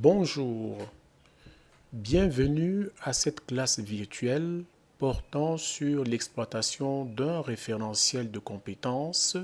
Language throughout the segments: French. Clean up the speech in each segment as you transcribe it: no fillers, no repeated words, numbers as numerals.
Bonjour, bienvenue à cette classe virtuelle portant sur l'exploitation d'un référentiel de compétences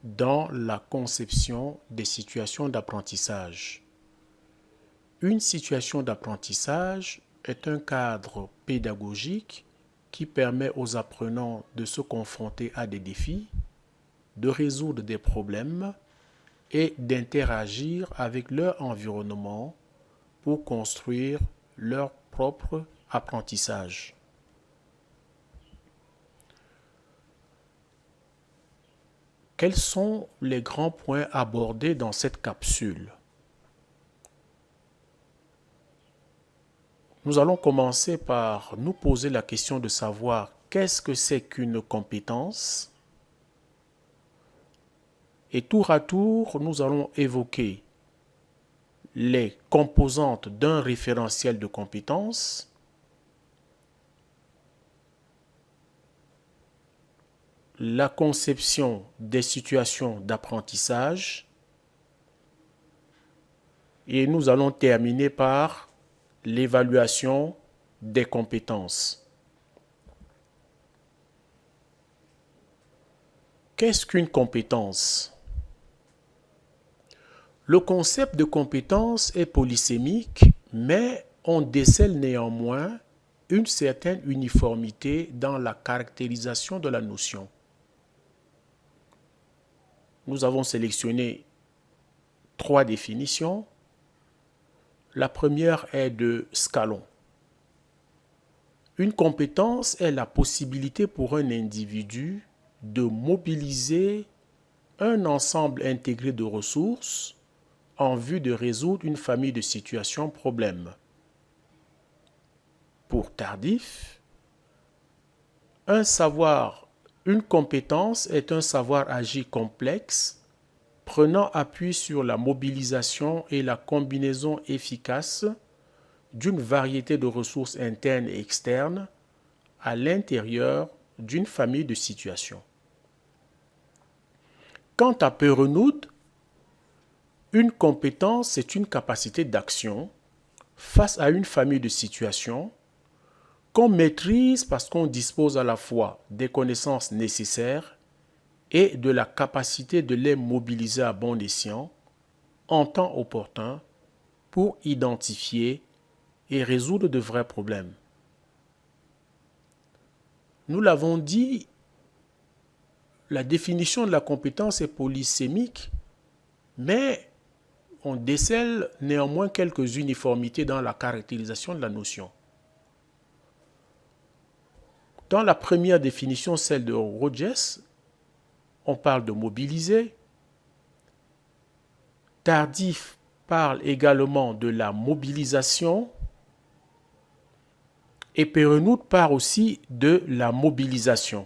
dans la conception des situations d'apprentissage. Une situation d'apprentissage est un cadre pédagogique qui permet aux apprenants de se confronter à des défis, de résoudre des problèmes et d'interagir avec leur environnement pour construire leur propre apprentissage. Quels sont les grands points abordés dans cette capsule? Nous allons commencer par nous poser la question de savoir qu'est-ce que c'est qu'une compétence. Et tour à tour, nous allons évoquer les composantes d'un référentiel de compétences, la conception des situations d'apprentissage et nous allons terminer par l'évaluation des compétences. Qu'est-ce qu'une compétence? Le concept de compétence est polysémique, mais on décèle néanmoins une certaine uniformité dans la caractérisation de la notion. Nous avons sélectionné 3 définitions. La première est de Scalon. Une compétence est la possibilité pour un individu de mobiliser un ensemble intégré de ressources en vue de résoudre une famille de situations problèmes. Pour Tardif, une compétence est un savoir agir complexe prenant appui sur la mobilisation et la combinaison efficace d'une variété de ressources internes et externes à l'intérieur d'une famille de situations. Quant à Perenaud, une compétence est une capacité d'action face à une famille de situations qu'on maîtrise parce qu'on dispose à la fois des connaissances nécessaires et de la capacité de les mobiliser à bon escient en temps opportun pour identifier et résoudre de vrais problèmes. Nous l'avons dit, la définition de la compétence est polysémique, mais on décèle néanmoins quelques uniformités dans la caractérisation de la notion. Dans la première définition, celle de Rogers, on parle de mobiliser. Tardif parle également de la mobilisation. Et Perenaud parle aussi de la mobilisation.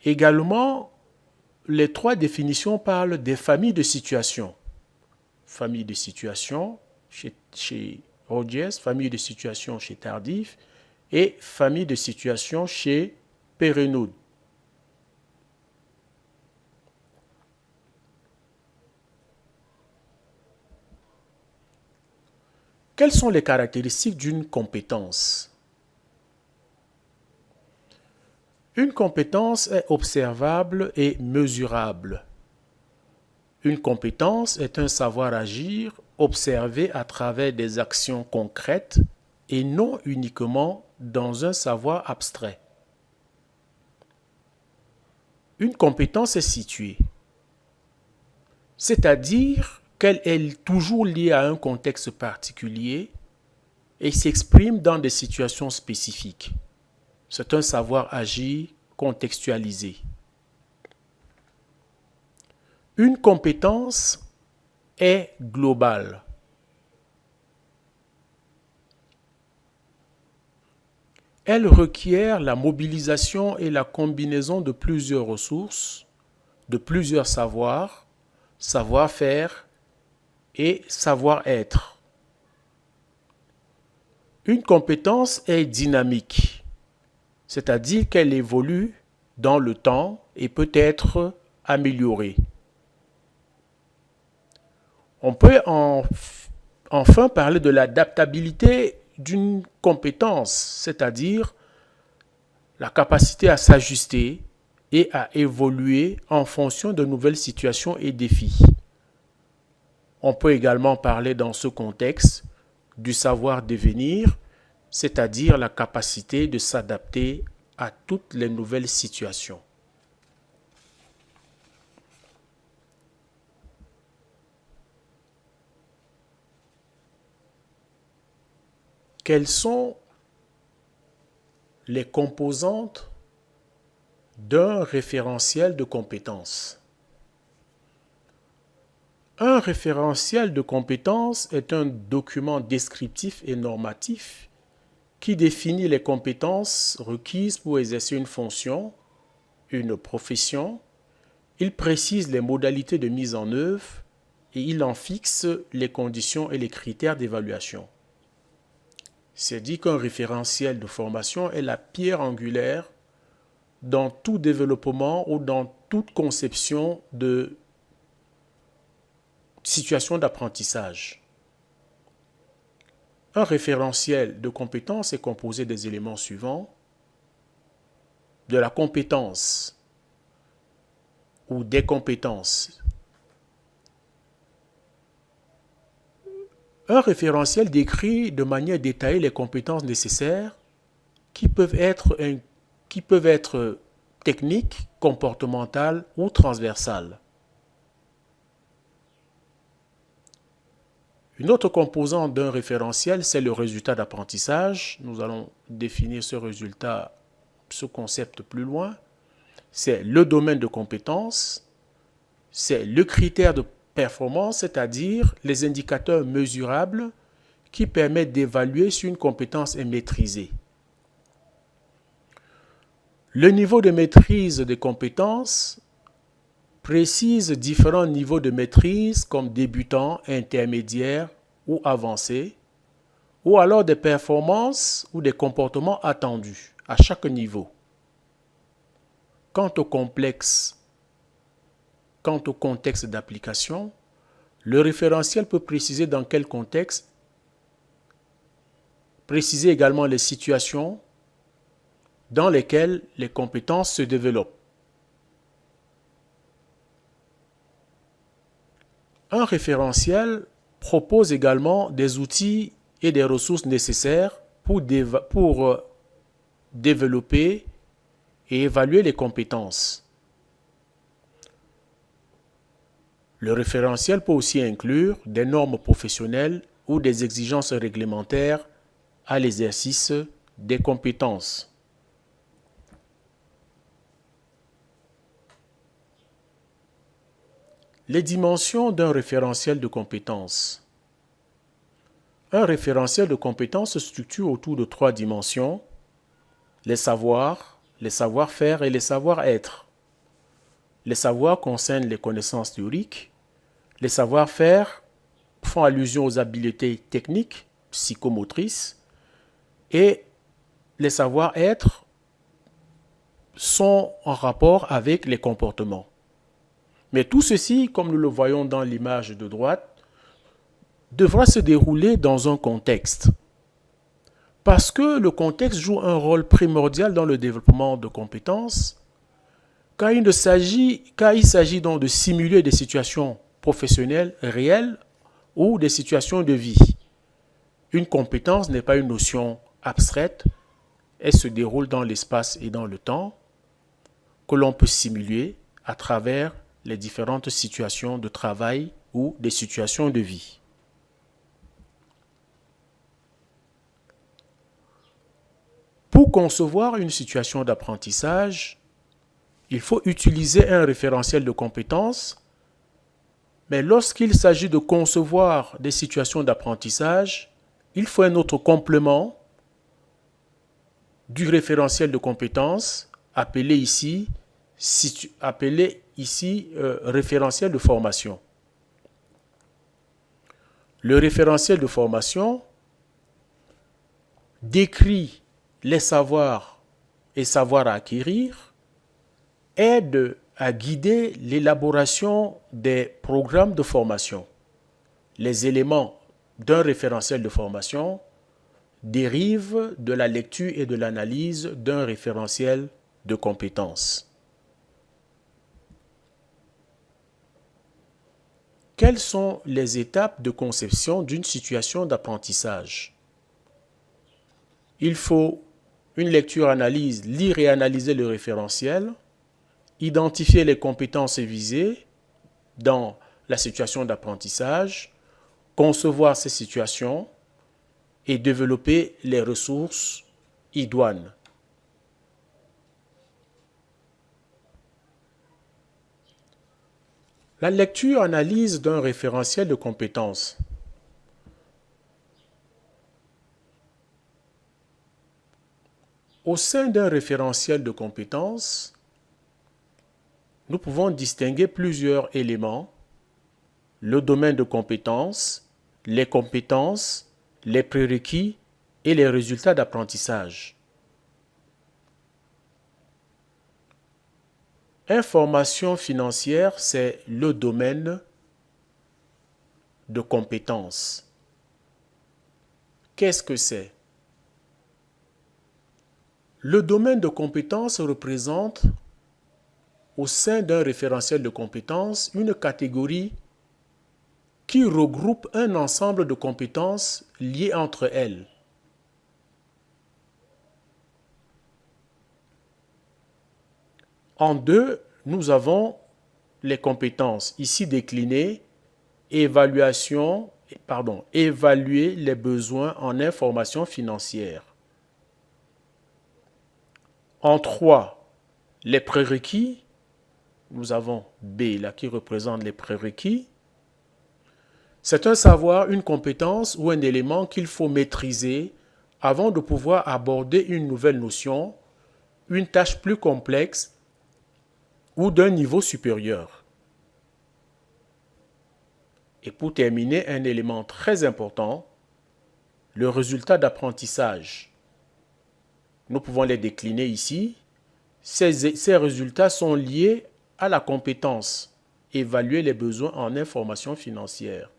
Également, les 3 définitions parlent des familles de situations. Famille de situations chez Rogers, famille de situations chez Tardif et famille de situations chez Perenaud. Quelles sont les caractéristiques d'une compétence? Une compétence est observable et mesurable. Une compétence est un savoir agir observé à travers des actions concrètes et non uniquement dans un savoir abstrait. Une compétence est située, c'est-à-dire qu'elle est toujours liée à un contexte particulier et s'exprime dans des situations spécifiques. C'est un savoir agir contextualisé. Une compétence est globale. Elle requiert la mobilisation et la combinaison de plusieurs ressources, de plusieurs savoirs, savoir-faire et savoir-être. Une compétence est dynamique, c'est-à-dire qu'elle évolue dans le temps et peut être améliorée. On peut enfin parler de l'adaptabilité d'une compétence, c'est-à-dire la capacité à s'ajuster et à évoluer en fonction de nouvelles situations et défis. On peut également parler dans ce contexte du savoir devenir, c'est-à-dire la capacité de s'adapter à toutes les nouvelles situations. Quelles sont les composantes d'un référentiel de compétences? Un référentiel de compétences est un document descriptif et normatif qui définit les compétences requises pour exercer une fonction, une profession. Il précise les modalités de mise en œuvre et il en fixe les conditions et les critères d'évaluation. C'est dit qu'un référentiel de formation est la pierre angulaire dans tout développement ou dans toute conception de situation d'apprentissage. Un référentiel de compétences est composé des éléments suivants: de la compétence ou des compétences. Un référentiel décrit de manière détaillée les compétences nécessaires qui peuvent être techniques, comportementales ou transversales. Une autre composante d'un référentiel, c'est le résultat d'apprentissage. Nous allons définir ce concept plus loin. C'est le domaine de compétence, c'est le critère de performance, c'est-à-dire les indicateurs mesurables qui permettent d'évaluer si une compétence est maîtrisée. Le niveau de maîtrise des compétences précise différents niveaux de maîtrise comme débutant, intermédiaire ou avancé, ou alors des performances ou des comportements attendus à chaque niveau. Quant au contexte d'application, le référentiel peut préciser dans quel contexte, préciser également les situations dans lesquelles les compétences se développent. Un référentiel propose également des outils et des ressources nécessaires pour développer et évaluer les compétences. Le référentiel peut aussi inclure des normes professionnelles ou des exigences réglementaires à l'exercice des compétences. Les dimensions d'un référentiel de compétences. Un référentiel de compétences se structure autour de 3 dimensions: les savoirs, les savoir-faire et les savoir-être. Les savoirs concernent les connaissances théoriques. Les savoir-faire font allusion aux habiletés techniques, psychomotrices. Et les savoir-être sont en rapport avec les comportements. Mais tout ceci, comme nous le voyons dans l'image de droite, devra se dérouler dans un contexte. Parce que le contexte joue un rôle primordial dans le développement de compétences, car il s'agit donc de simuler des situations professionnelles réelles ou des situations de vie. Une compétence n'est pas une notion abstraite, elle se déroule dans l'espace et dans le temps, que l'on peut simuler à travers les différentes situations de travail ou des situations de vie. Pour concevoir une situation d'apprentissage, il faut utiliser un référentiel de compétences, mais lorsqu'il s'agit de concevoir des situations d'apprentissage, il faut un autre complément du référentiel de compétences appelé ici référentiel de formation. Le référentiel de formation décrit les savoirs et savoirs à acquérir, aide à guider l'élaboration des programmes de formation. les éléments d'un référentiel de formation dérivent de la lecture et de l'analyse d'un référentiel de compétences. Quelles sont les étapes de conception d'une situation d'apprentissage? Il faut une lecture-analyse, lire et analyser le référentiel, identifier les compétences visées dans la situation d'apprentissage, concevoir ces situations et développer les ressources idoines. La lecture-analyse d'un référentiel de compétences. Au sein d'un référentiel de compétences, nous pouvons distinguer plusieurs éléments: le domaine de compétences, les prérequis et les résultats d'apprentissage. Information financière, c'est le domaine de compétences. Qu'est-ce que c'est? Le domaine de compétences représente, au sein d'un référentiel de compétences, une catégorie qui regroupe un ensemble de compétences liées entre elles. En deux, nous avons les compétences ici déclinées: évaluer les besoins en information financière. En trois, les prérequis. Nous avons B là qui représente les prérequis. C'est un savoir, une compétence ou un élément qu'il faut maîtriser avant de pouvoir aborder une nouvelle notion, une tâche plus complexe ou d'un niveau supérieur. Et pour terminer, un élément très important, le résultat d'apprentissage. Nous pouvons les décliner ici. Ces résultats sont liés à la compétence évaluer les besoins en information financière,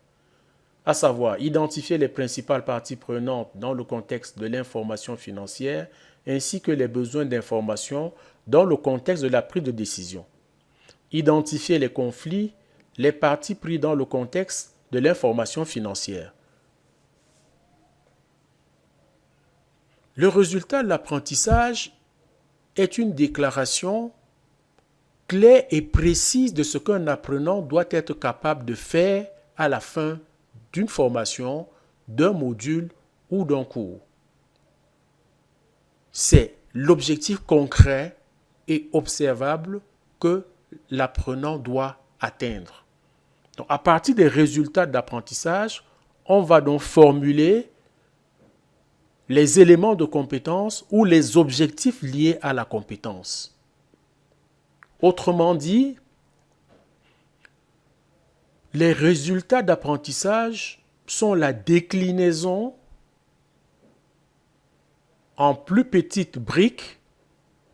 à savoir identifier les principales parties prenantes dans le contexte de l'information financière ainsi que les besoins d'information dans le contexte de la prise de décision. Identifier les conflits, les parties prises dans le contexte de l'information financière. Le résultat de l'apprentissage est une déclaration claire et précise de ce qu'un apprenant doit être capable de faire à la fin d'une formation, d'un module ou d'un cours. C'est l'objectif concret et observable que l'apprenant doit atteindre. Donc, à partir des résultats d'apprentissage, on va donc formuler les éléments de compétence ou les objectifs liés à la compétence. Autrement dit, les résultats d'apprentissage sont la déclinaison en plus petites briques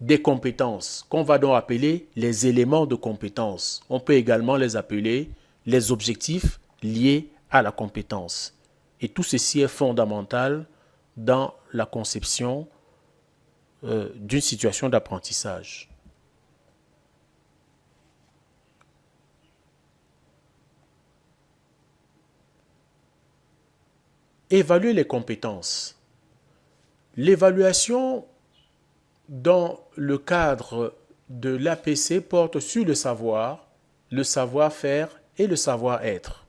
des compétences, qu'on va donc appeler les éléments de compétence. On peut également les appeler les objectifs liés à la compétence. Et tout ceci est fondamental dans la conception d'une situation d'apprentissage. Évaluer les compétences. L'évaluation dans le cadre de l'APC porte sur le savoir, le savoir-faire et le savoir-être.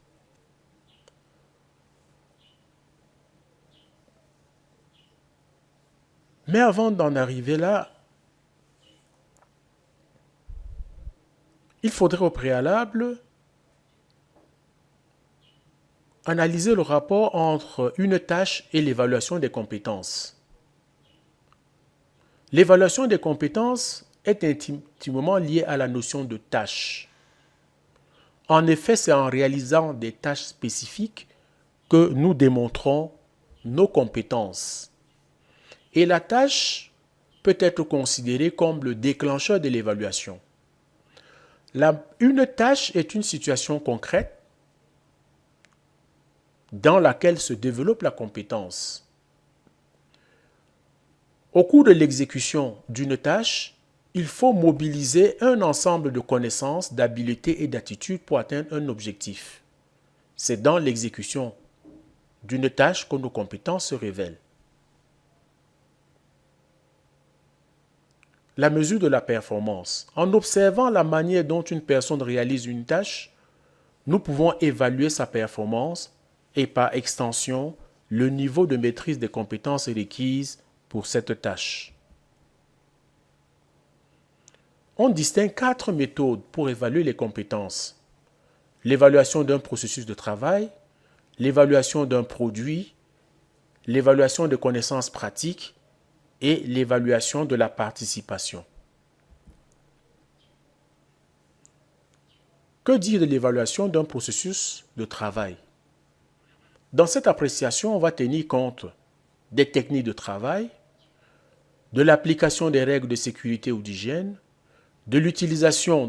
Mais avant d'en arriver là, il faudrait au préalable analyser le rapport entre une tâche et l'évaluation des compétences. L'évaluation des compétences est intimement liée à la notion de tâche. En effet, c'est en réalisant des tâches spécifiques que nous démontrons nos compétences. Et la tâche peut être considérée comme le déclencheur de l'évaluation. Une tâche est une situation concrète dans laquelle se développe la compétence. Au cours de l'exécution d'une tâche, il faut mobiliser un ensemble de connaissances, d'habiletés et d'attitudes pour atteindre un objectif. C'est dans l'exécution d'une tâche que nos compétences se révèlent. La mesure de la performance. En observant la manière dont une personne réalise une tâche, nous pouvons évaluer sa performance et par extension, le niveau de maîtrise des compétences requises pour cette tâche. On distingue 4 méthodes pour évaluer les compétences. L'évaluation d'un processus de travail, l'évaluation d'un produit, l'évaluation de connaissances pratiques et l'évaluation de la participation. Que dire de l'évaluation d'un processus de travail? Dans cette appréciation, on va tenir compte des techniques de travail, de l'application des règles de sécurité ou d'hygiène, de l'utilisation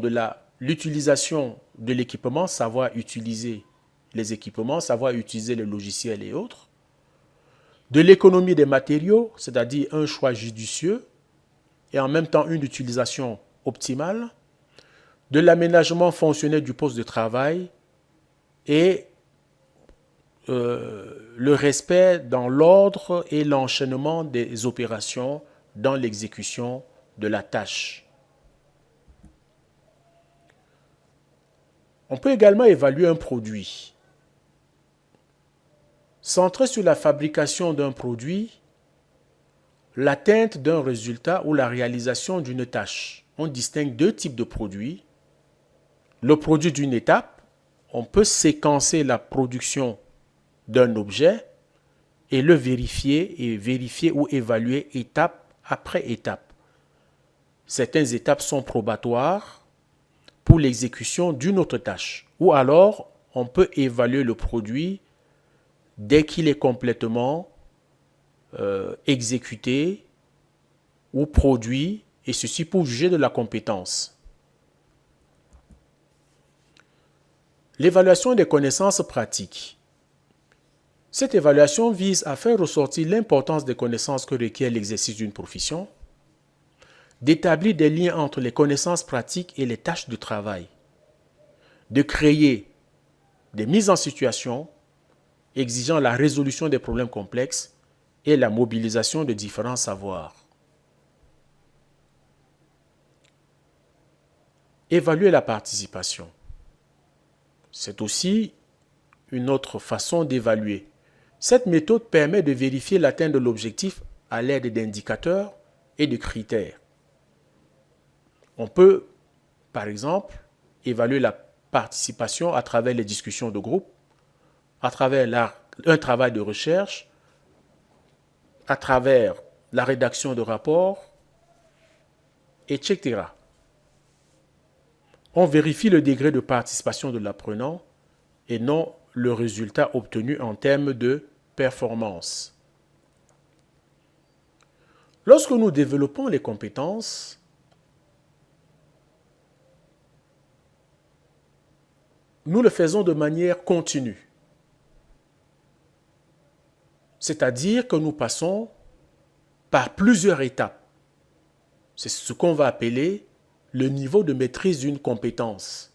de l'équipement, savoir utiliser les équipements, savoir utiliser les logiciels et autres, de l'économie des matériaux, c'est-à-dire un choix judicieux et en même temps une utilisation optimale, de l'aménagement fonctionnel du poste de travail et le respect dans l'ordre et l'enchaînement des opérations dans l'exécution de la tâche. On peut également évaluer un produit. Centré sur la fabrication d'un produit, l'atteinte d'un résultat ou la réalisation d'une tâche. On distingue 2 types de produits. Le produit d'une étape, on peut séquencer la production d'un objet et le vérifier ou évaluer étape après étape. Certaines étapes sont probatoires pour l'exécution d'une autre tâche. Ou alors, on peut évaluer le produit dès qu'il est complètement exécuté ou produit, et ceci pour juger de la compétence. L'évaluation des connaissances pratiques. Cette évaluation vise à faire ressortir l'importance des connaissances que requiert l'exercice d'une profession, d'établir des liens entre les connaissances pratiques et les tâches de travail, de créer des mises en situation exigeant la résolution des problèmes complexes et la mobilisation de différents savoirs. Évaluer la participation. C'est aussi une autre façon d'évaluer. Cette méthode permet de vérifier l'atteinte de l'objectif à l'aide d'indicateurs et de critères. On peut, par exemple, évaluer la participation à travers les discussions de groupe, à travers un travail de recherche, à travers la rédaction de rapports, etc. On vérifie le degré de participation de l'apprenant et non le résultat obtenu en termes de performance. Lorsque nous développons les compétences, nous le faisons de manière continue. C'est-à-dire que nous passons par plusieurs étapes. C'est ce qu'on va appeler le niveau de maîtrise d'une compétence.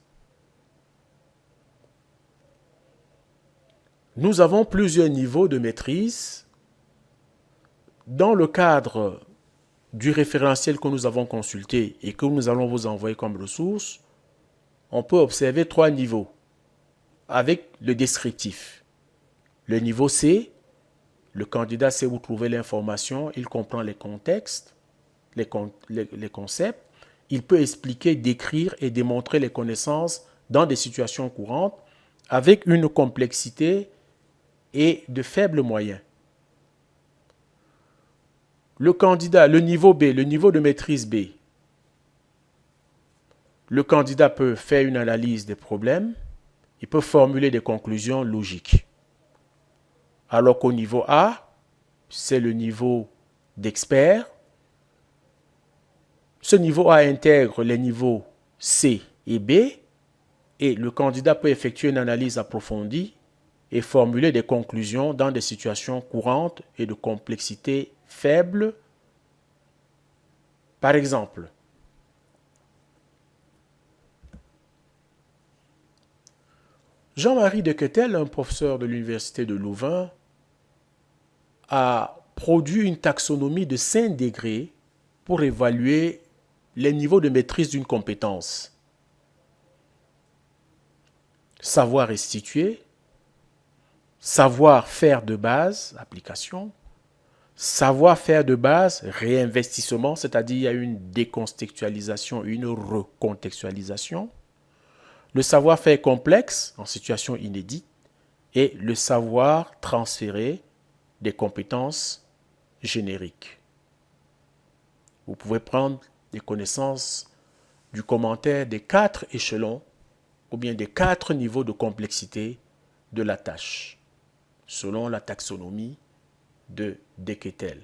Nous avons plusieurs niveaux de maîtrise. Dans le cadre du référentiel que nous avons consulté et que nous allons vous envoyer comme ressource, on peut observer 3 niveaux avec le descriptif. Le niveau C, le candidat sait où trouver l'information, il comprend les contextes, les concepts, il peut expliquer, décrire et démontrer les connaissances dans des situations courantes avec une complexité et de faibles moyens. Le candidat, le niveau B, le niveau de maîtrise B. Le candidat peut faire une analyse des problèmes, il peut formuler des conclusions logiques. Alors qu'au niveau A, c'est le niveau d'expert. Ce niveau A intègre les niveaux C et B et le candidat peut effectuer une analyse approfondie et formuler des conclusions dans des situations courantes et de complexité faible. Par exemple, Jean-Marie Dequetel, un professeur de l'Université de Louvain, a produit une taxonomie de 5 degrés pour évaluer les niveaux de maîtrise d'une compétence. Savoir restituer, savoir faire de base, application, savoir faire de base, réinvestissement, c'est-à-dire il y a une décontextualisation, une recontextualisation, le savoir-faire complexe en situation inédite et le savoir transféré des compétences génériques. Vous pouvez prendre des connaissances du commentaire des 4 échelons ou bien des 4 niveaux de complexité de la tâche, selon la taxonomie de Dequetel.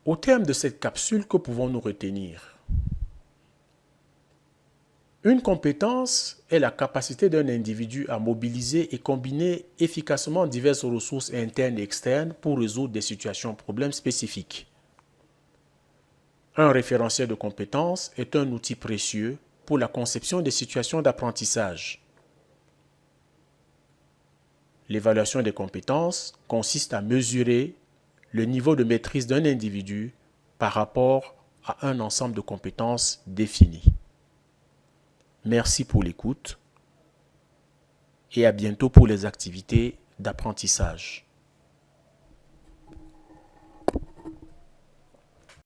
Au terme de cette capsule, que pouvons-nous retenir? Une compétence est la capacité d'un individu à mobiliser et combiner efficacement diverses ressources internes et externes pour résoudre des situations problèmes spécifiques. Un référentiel de compétences est un outil précieux pour la conception des situations d'apprentissage. L'évaluation des compétences consiste à mesurer le niveau de maîtrise d'un individu par rapport à un ensemble de compétences définies. Merci pour l'écoute et à bientôt pour les activités d'apprentissage.